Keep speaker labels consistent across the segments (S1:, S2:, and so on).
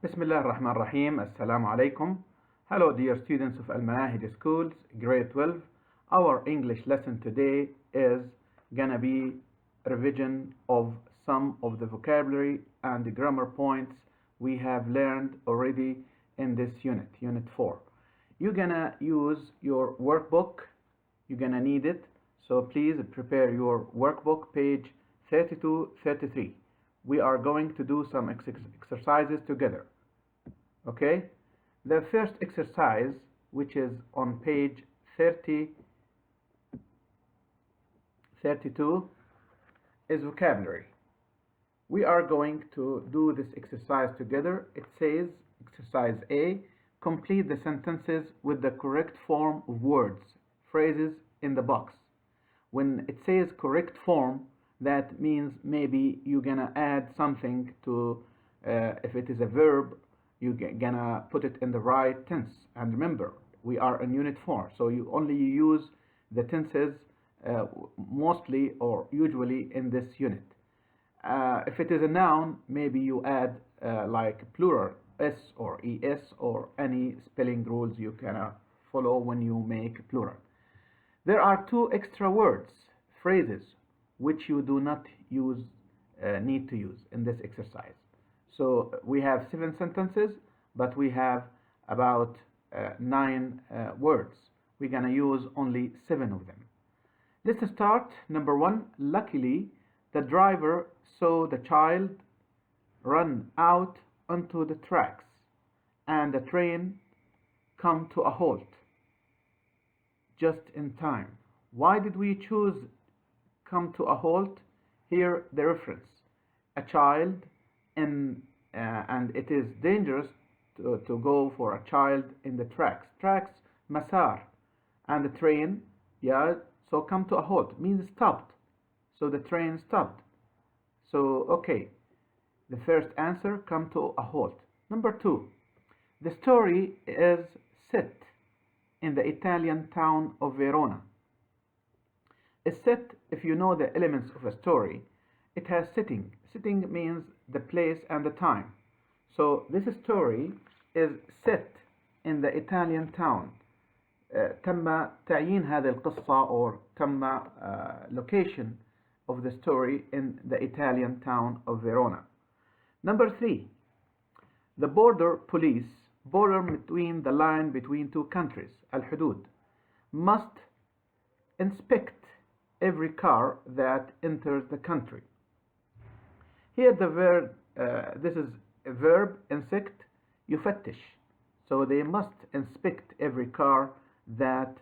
S1: Bismillah ar-Rahman ar-Rahim. Assalamu alaikum. Hello dear students of المناهج schools, grade 12. Our English lesson today is gonna be revision of some of the vocabulary and the grammar points we have learned already in this unit, unit 4. You're gonna use your workbook. You're gonna need it. So please prepare your workbook, page 32-33. We are going to do some exercises together. Okay? The first exercise, which is on page 32, is vocabulary. We are going to do this exercise together. It says, exercise A, complete the sentences with the correct form of words, phrases in the box. When it says correct form, that means maybe you're gonna add something to, if it is a verb, you're gonna put it in the right tense. And remember, we are in unit 4, so you only use the tenses mostly or usually in this unit. If it is a noun, maybe you add like plural, s or es, or any spelling rules you can follow when you make plural. There are two extra words, phrases, which you do not need to use in this exercise. So we have 7 sentences, but we have about 9 words. We're gonna use only 7 of them. Let's start. Number 1, luckily the driver saw the child run out onto the tracks and the train come to a halt just in time. Why did we choose come to a halt? Here the reference, a child, and it is dangerous to go for a child in the tracks. Tracks, masar, and the train, yeah, so come to a halt means stopped. So the train stopped. So, okay, the first answer, come to a halt. Number 2, the story is set in the Italian town of Verona. A set, if you know the elements of a story, it has setting. Setting means the place and the time. So this story is set in the Italian town. تم تعيين هذه القصة or تم location of the story in the Italian town of Verona. Number 3, the border police, border between the line between two countries, al-hudud, must inspect every car that enters the country. Here the verb, this is a verb, inspect, يفتش. So they must inspect every car that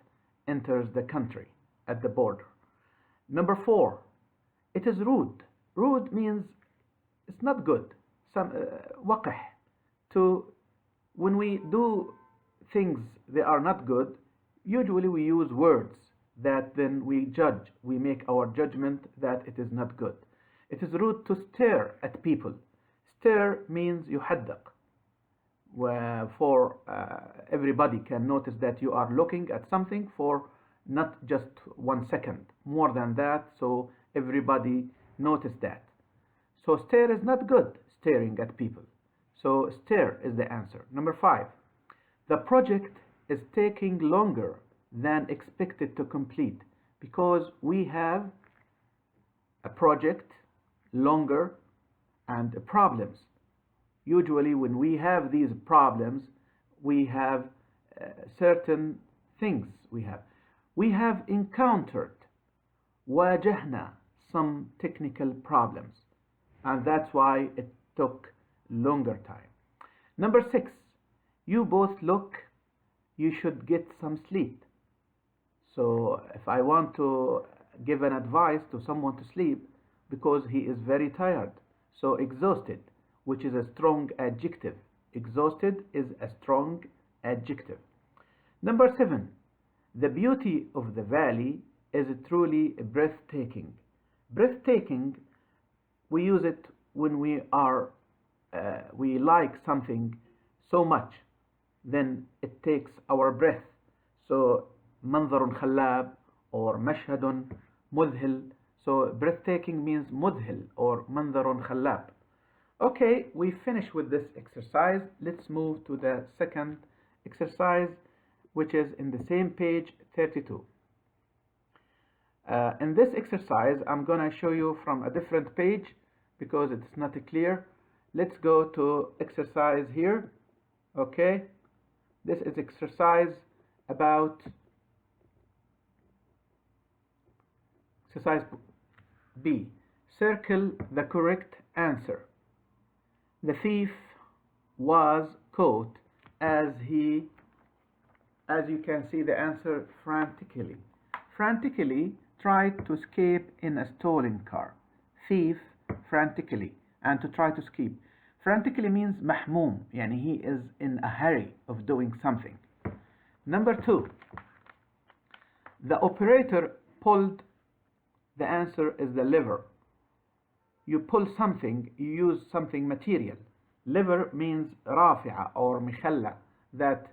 S1: enters the country at the border. Number 4, it is rude. Rude means it's not good. Some وقح. To when we do things that are not good, usually we use words that then we judge. We make our judgment that it is not good. It is rude to stare at people. Stare means يحدق. For everybody can notice that you are looking at something for not just 1 second, more than that, so everybody notice that. So stare is not good, staring at people. So stare is the answer. Number 5, the project is taking longer than expected to complete because we have a project, longer, and problems. Usually when we have these problems, we have certain things we have encountered, واجهنا, some technical problems, and that's why it took longer time. Number 6, you both look you should get some sleep. So if I want to give an advice to someone to sleep because he is very tired, so exhausted, which is a strong adjective. Exhausted is a strong adjective. Number 7, the beauty of the valley is truly breathtaking. Breathtaking, we use it when we like something so much, then it takes our breath. So منظر خلاب or مشهد مذهل. So breathtaking means مذهل or منظر خلاب. Okay, we finished with this exercise. Let's move to the second exercise, which is in the same page 32. In this exercise, I'm going to show you from a different page because it's not clear. Let's go to exercise here. Okay, this is exercise about exercise B. Circle the correct answer. The thief was caught as you can see the answer, frantically tried to escape in a stolen car. Thief frantically, and to try to escape. Frantically means mahmoom, yani he is in a hurry of doing something. Number 2, the operator pulled. The answer is the lever. You pull something, you use something material. Lever means rafi'a or mikhalla, that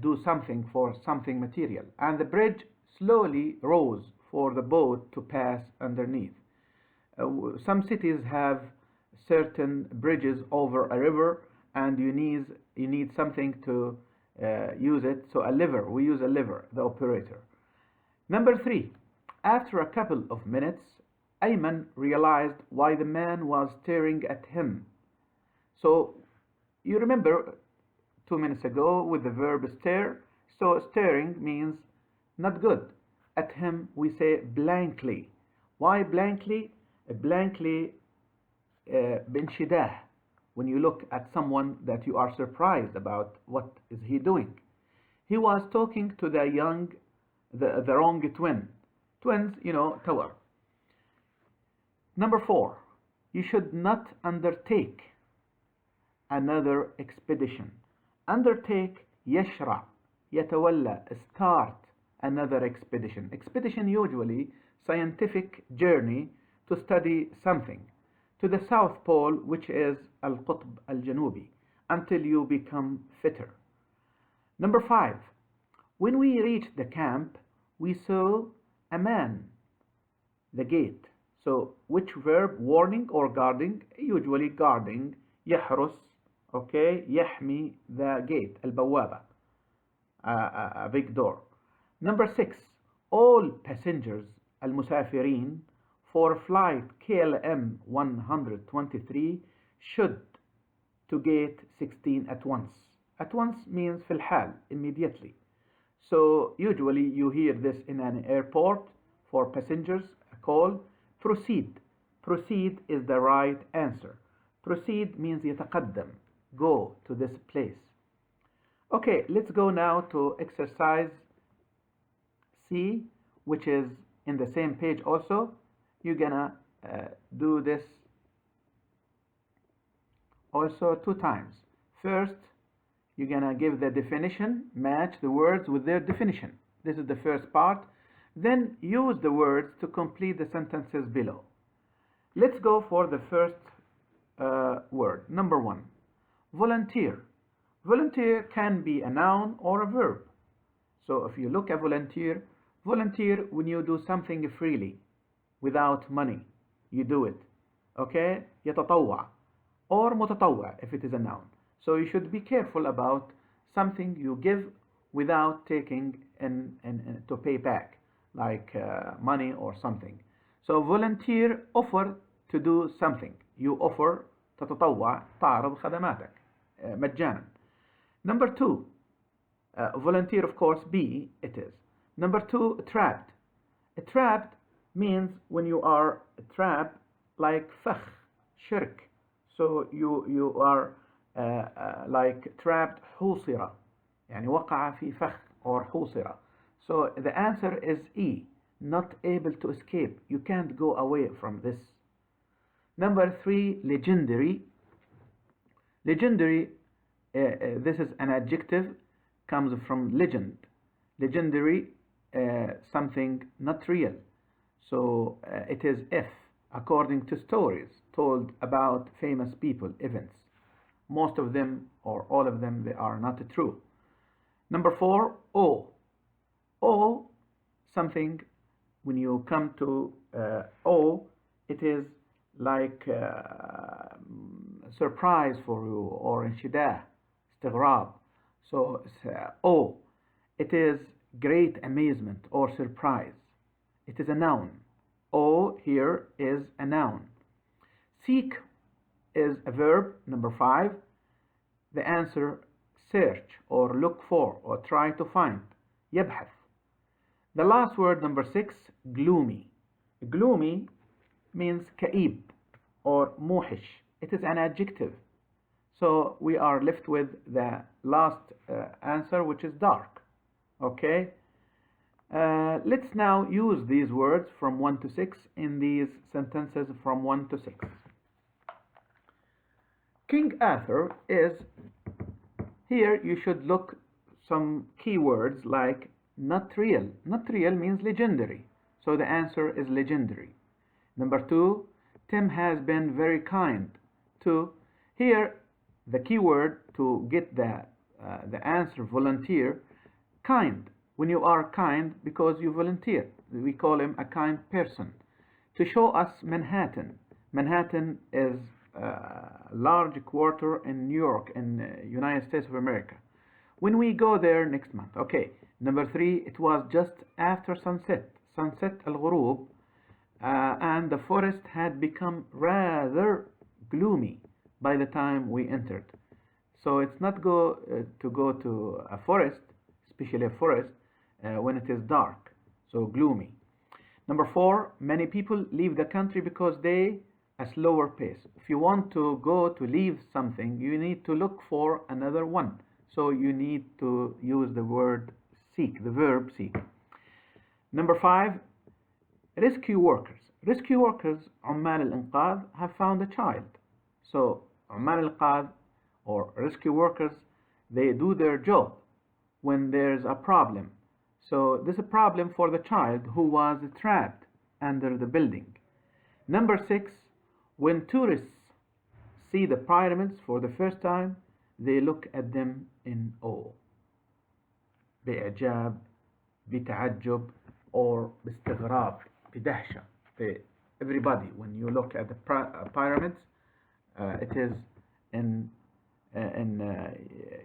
S1: do something for something material. And the bridge slowly rose for the boat to pass underneath. Some cities have certain bridges over a river, and you need something to use it. So a lever, we use a lever, the operator. Number 3, after a couple of minutes, Ayman realized why the man was staring at him. So you remember 2 minutes ago with the verb stare. So staring means not good. At him we say blankly. Why blankly? Blankly بانشداه, when you look at someone that you are surprised about what is he doing. He was talking to the wrong twin. Twins, توأم. Number 4, you should not undertake another expedition. Undertake, يشرع, يتولى, start another expedition. Expedition usually scientific journey to study something to the South Pole, which is القطب الجنوبي, until you become fitter. Number 5, when we reached the camp, we saw a man, the gate. So which verb? Warning or guarding? Usually guarding. يحرس, okay, يحمي, the gate, البوابة, a big door. Number 6, all passengers, المسافرين, for flight KLM 123 should to gate 16 at once. At once means في الحال, immediately. So usually you hear this in an airport for passengers, a call. Proceed. Proceed is the right answer. Proceed means يتقدم, go to this place. Okay, let's go now to exercise C, which is in the same page also. You're gonna do this also 2 times. First, you're gonna give the definition, match the words with their definition. This is the first part. Then use the words to complete the sentences below. Let's go for the first word. Number 1, volunteer. Volunteer can be a noun or a verb. So if you look at volunteer when you do something freely, without money, you do it. Okay? يتطوع. Or متطوع if it is a noun. So you should be careful about something you give without taking in to pay back, like money or something. So volunteer, offer to do something. You offer, تتطوع, تعرض خدماتك مجانا. Number 2, volunteer, of course, B it is. Number 2, trapped. Trapped means when you are trapped, like فخ, shirk. So you are like trapped, حوصرة, يعني وقع في فخ or حوصرة. So the answer is E, not able to escape. You can't go away from this. Number 3, legendary. Legendary, this is an adjective, comes from legend. Legendary, something not real. So it is F, according to stories told about famous people, events. Most of them or all of them, they are not true. Number 4, O. O, something, when you come to O, it is like surprise for you, or انشداه, استغراب. So O, it is great amazement or surprise. It is a noun. O here is a noun. Seek is a verb, number 5. The answer, search or look for or try to find. يبحث. The last word, number 6, gloomy. Gloomy means كئيب or موحش. It is an adjective. So we are left with the last answer, which is dark. Okay? Let's now use these words from 1 to 6 in these sentences from 1 to 6. King Arthur is, here you should look some keywords like not real. Not real means legendary. So the answer is legendary. Number 2, Tim has been very kind to. Here the keyword to get the answer, volunteer, kind. When you are kind because you volunteer, we call him a kind person. To show us Manhattan. Manhattan is a large quarter in New York in United States of America. When we go there next month. Okay. Number 3, it was just after sunset. Sunset al-ghurub, and the forest had become rather gloomy by the time we entered. So it's not to go to a forest, especially a forest, when it is dark, so gloomy. Number 4, many people leave the country because they a slower pace. If you want to go to leave something, you need to look for another one. So you need to use the word seek, the verb seek. Number 5, rescue workers. Rescue workers, عمال الإنقاذ, have found a child. So عمال الإنقاذ or rescue workers, they do their job when there's a problem. So this is a problem for the child who was trapped under the building. Number 6, when tourists see the pyramids for the first time, they look at them in awe. بإعجاب, بتعجب, or باستغراب, بدهشة. Everybody, when you look at the pyramids, it is in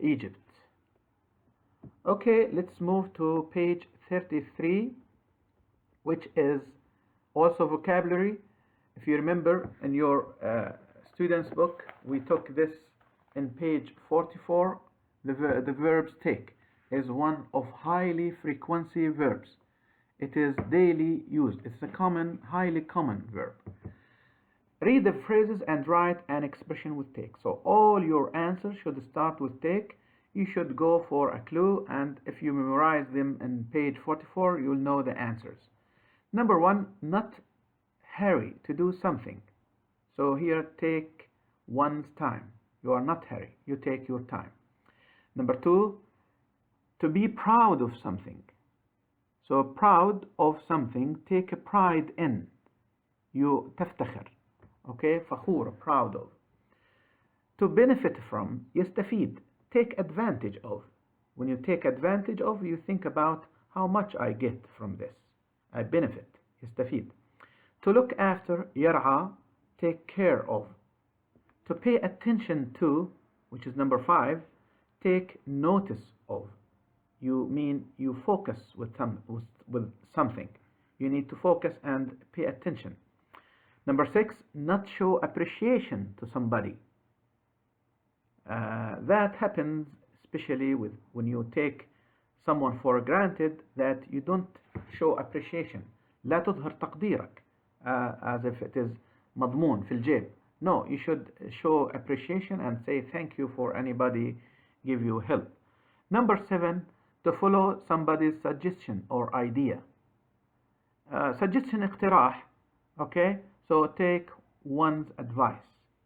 S1: Egypt. Okay, let's move to page 33, which is also vocabulary. If you remember in your student's book, we took this in page 44. The verb take is one of highly frequency verbs. It is daily used. It's a highly common verb. Read the phrases and write an expression with take. So all your answers should start with take. You should go for a clue, and if you memorize them in page 44, you'll know the answers. Number 1, not hurry to do something. So here, take one's time. You are not hurry. You take your time. Number 2, to be proud of something. So proud of something, take a pride in. You تفتخر. Okay, فخور, proud of. To benefit from, يستفيد. Take advantage of. When you take advantage of, you think about how much I get from this. I benefit. يستفيد. To look after, يرعى, take care of. To pay attention to, which is number 5, take notice of. You mean you focus with something. You need to focus and pay attention. Number 6, not show appreciation to somebody. That happens especially when you take someone for granted, that you don't show appreciation. لا تظهر تقديرك as if it is مضمون في الجيب. No, you should show appreciation and say thank you for anybody give you help. Number 7, to follow somebody's suggestion or idea. Suggestion اقتراح. Okay, so take one's advice.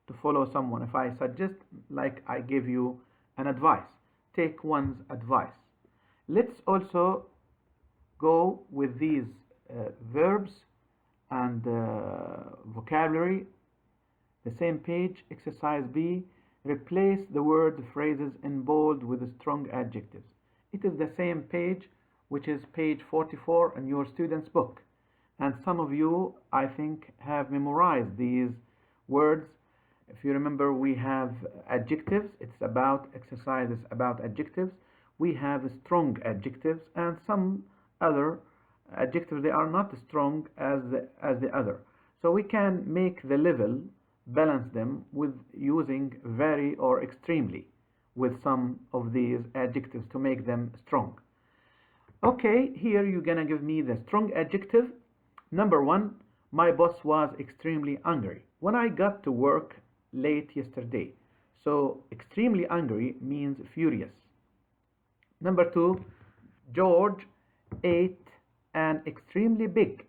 S1: To follow someone, if I suggest, like I give you an advice, take one's advice. Let's also go with these verbs and vocabulary. The same page, exercise B, replace the word phrases in bold with strong adjectives. It is the same page, which is page 44 in your student's book. And some of you, I think, have memorized these words. If you remember, we have adjectives. It's about exercises about adjectives. We have strong adjectives and some other adjectives. They are not strong as the other. So we can make the level, balance them with using very or extremely with some of these adjectives to make them strong. Okay, here you're gonna give me the strong adjective. Number one, my boss was extremely angry when I got to work late yesterday. So extremely angry means furious. Number two, George ate an extremely big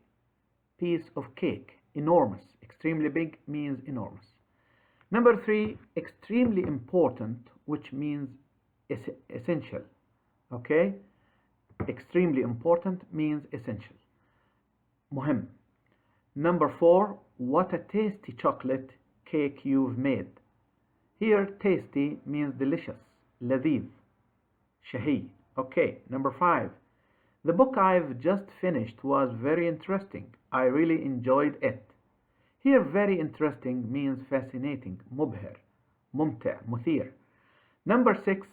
S1: piece of cake. Enormous. Extremely big means enormous. Number three, extremely important, which means essential. Okay? Extremely important means essential. مهم. Number four, what a tasty chocolate cake you've made. Here, tasty means delicious. لذيذ. شهي. Okay. Number five, the book I've just finished was very interesting. I really enjoyed it. Here, very interesting means fascinating. مبهر. ممتع. مثير. Number six,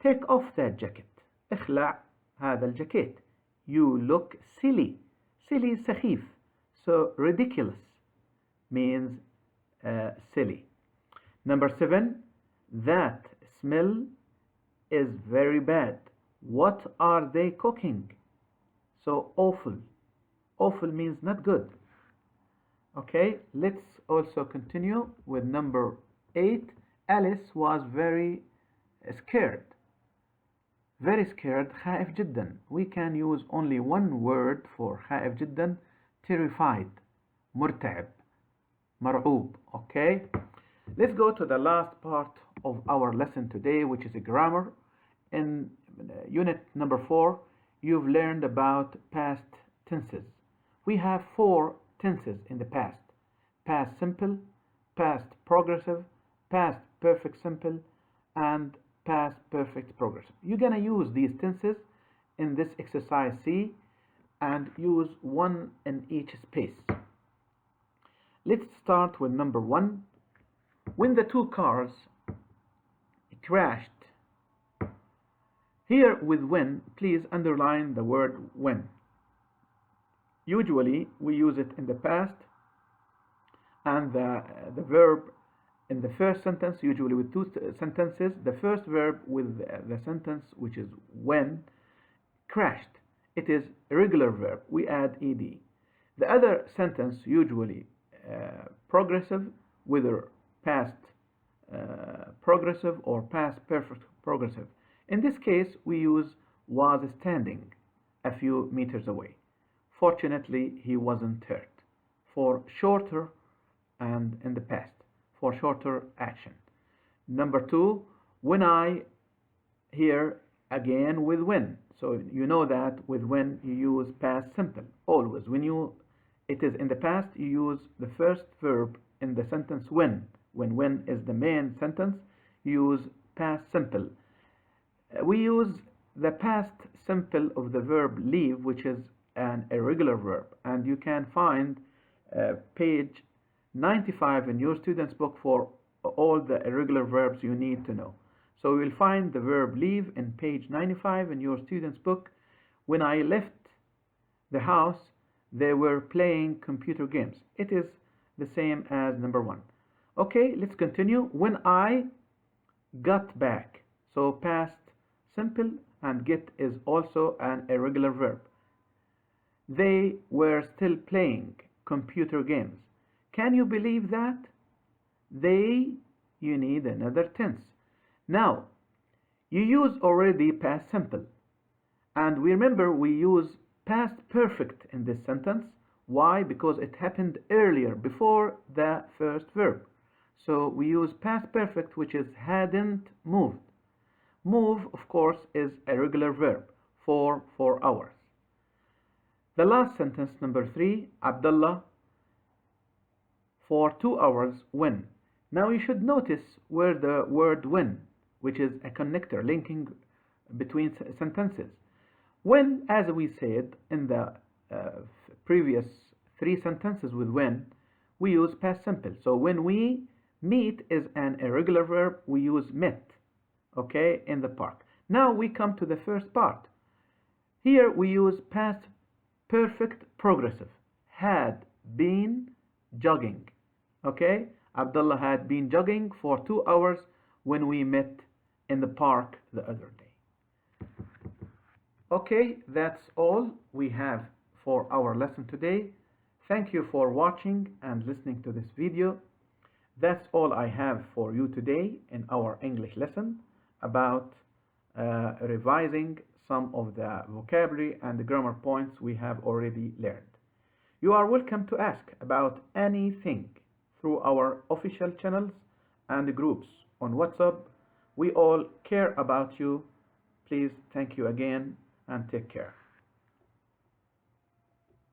S1: take off that jacket. اخلع هذا الجاكيت. You look silly. Silly سخيف. So ridiculous means silly. Number seven, that smell is very bad. What are they cooking? So awful. Awful means not good. Okay, let's also continue with number 8. Alice was very scared. Very scared. خائف جدا. We can use only one word for خائف جدا. Terrified. مرتعب. مرعوب. Okay. Let's go to the last part of our lesson today, which is a grammar. In unit number 4, you've learned about past tenses. We have 4 tenses in the past. Past simple, past progressive, past perfect simple, and past perfect progressive. You're going to use these tenses in this exercise C and use one in each space. Let's start with number 1. When the 2 cars crashed. Here with when, please underline the word when. Usually we use it in the past, and the verb in the first sentence, usually with 2 sentences. The first verb with the sentence, which is when, crashed. It is a regular verb. We add ed. The other sentence, usually progressive, whether past progressive or past perfect progressive. In this case, we use was standing a few meters away. Fortunately, he wasn't hurt. For shorter and in the past, for shorter action. Number 2, when I, here again with when. So you know that with when you use past simple. Always. When it is in the past, you use the first verb in the sentence when. When is the main sentence, you use past simple. We use the past simple of the verb leave, which is an irregular verb, and you can find page 95 in your student's book for all the irregular verbs you need to know. So you will find the verb leave in page 95 in your student's book. When I left the house, they were playing computer games. It is the same as number 1. Okay, let's continue. When I got back. So past simple, and get is also an irregular verb. They were still playing computer games. Can you believe that? They, you need another tense. Now, you use already past simple. And we remember we use past perfect in this sentence. Why? Because it happened earlier, before the first verb. So we use past perfect, which is hadn't moved. Move, of course, is a regular verb for 4 hours. The last sentence, number 3, Abdullah for 2 hours when. Now you should notice where the word when, which is a connector linking between sentences. When, as we said in the previous 3 sentences with when, we use past simple. So when we Meet is an irregular verb. We use met, okay, in the park. Now we come to the first part. Here we use past perfect progressive. Had been jogging. Okay? Abdullah had been jogging for 2 hours when we met in the park the other day. Okay, that's all we have for our lesson today. Thank you for watching and listening to this video. That's all I have for you today in our English lesson about revising some of the vocabulary and the grammar points we have already learned. You are welcome to ask about anything through our official channels and groups on WhatsApp. We all care about you. Please, thank you again and take care.